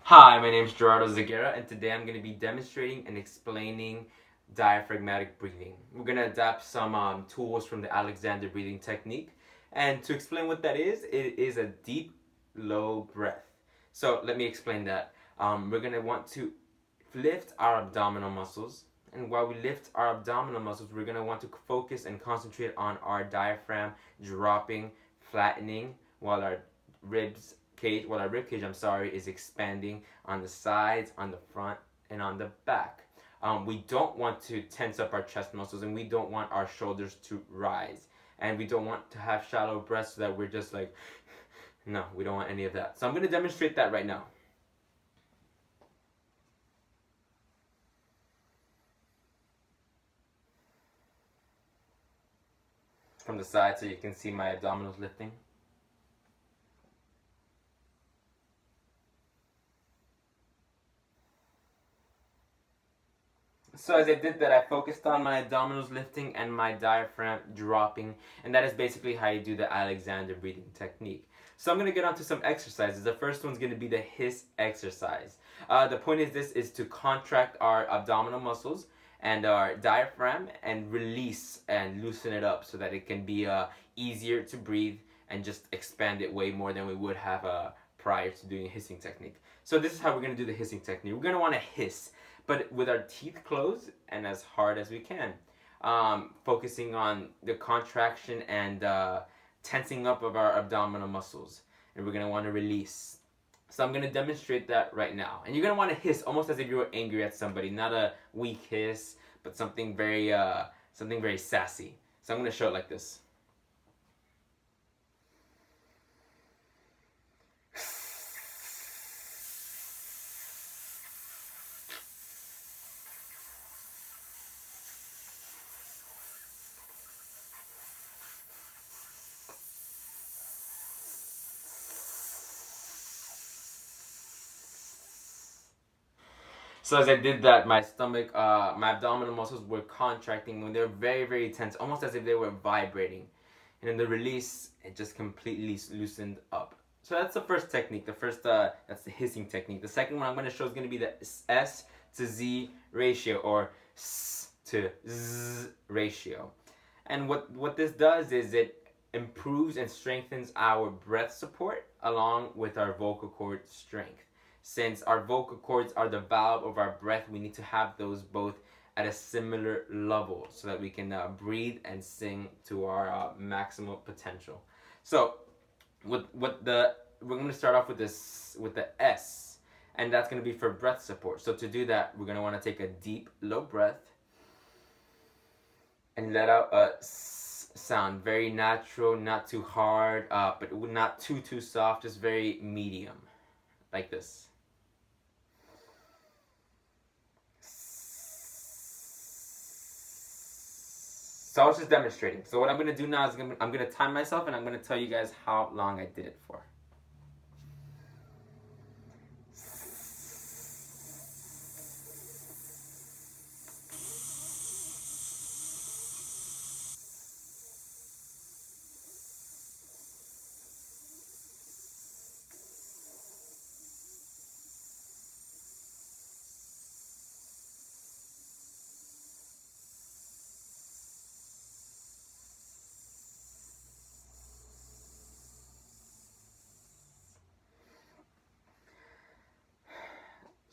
Hi, my name is Gerardo Zagara, and today I'm going to be demonstrating and explaining diaphragmatic breathing. We're going to adapt some tools from the Alexander breathing technique. And to explain what that is, it is a deep, low breath. So let me explain that. We're going to want to lift our abdominal muscles. And while we lift our abdominal muscles, we're going to want to focus and concentrate on our diaphragm dropping, flattening, while our rib cage, is expanding on the sides, on the front, and on the back. We don't want to tense up our chest muscles, and we don't want our shoulders to rise, and we don't want to have shallow breaths so that we're just like, no, we don't want any of that. So I'm going to demonstrate that right now. From the side so you can see my abdominals lifting. So as I did that, I focused on my abdominals lifting and my diaphragm dropping, and that is basically how you do the Alexander breathing technique. So I'm going to get onto some exercises. The first one's going to be the hiss exercise. The point is this is to contract our abdominal muscles and our diaphragm and release and loosen it up so that it can be easier to breathe and just expand it way more than we would have prior to doing a hissing technique. So this is how we're going to do the hissing technique. We're going to want to hiss, but with our teeth closed and as hard as we can. Focusing on the contraction and tensing up of our abdominal muscles. And we're going to want to release. So I'm going to demonstrate that right now. And you're going to want to hiss almost as if you were angry at somebody. Not a weak hiss, but something very sassy. So I'm going to show it like this. So as I did that, my stomach, my abdominal muscles were contracting when they were very, very tense, almost as if they were vibrating. And in the release, it just completely loosened up. So that's the first technique. That's the hissing technique. The second one I'm going to show is going to be the S to Z ratio, or S to Z ratio. And what this does is it improves and strengthens our breath support along with our vocal cord strength. Since our vocal cords are the valve of our breath, we need to have those both at a similar level so that we can breathe and sing to our maximal potential. So, we're going to start off with the S, and that's going to be for breath support. So to do that, we're going to want to take a deep, low breath and let out a S sound, very natural, not too hard, but not too soft, just very medium, like this. So I was just demonstrating. So what I'm going to do now is I'm going to time myself, and I'm going to tell you guys how long I did it for.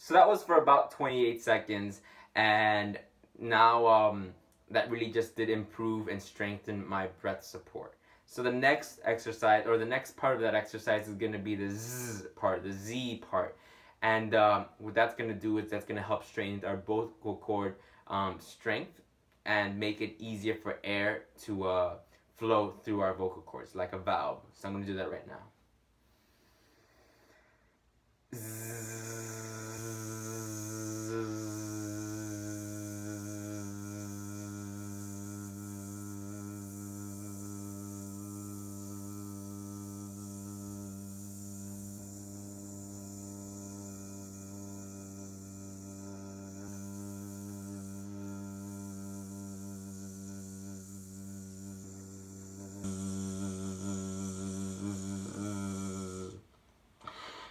So that was for about 28 seconds, and now that really just did improve and strengthen my breath support. So the next exercise, or the next part of that exercise, is going to be the Z part, the Z part. And what that's going to do is that's going to help strengthen our vocal cord strength and make it easier for air to flow through our vocal cords like a valve. So I'm going to do that right now.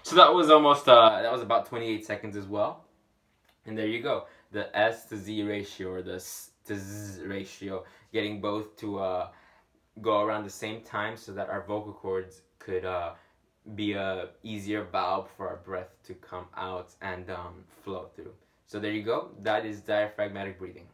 So that was almost that was about 28 seconds as well. And there you go, the S to Z ratio, or the S to Z ratio, getting both to go around the same time so that our vocal cords could be a easier valve for our breath to come out and flow through. So there you go. That is diaphragmatic breathing.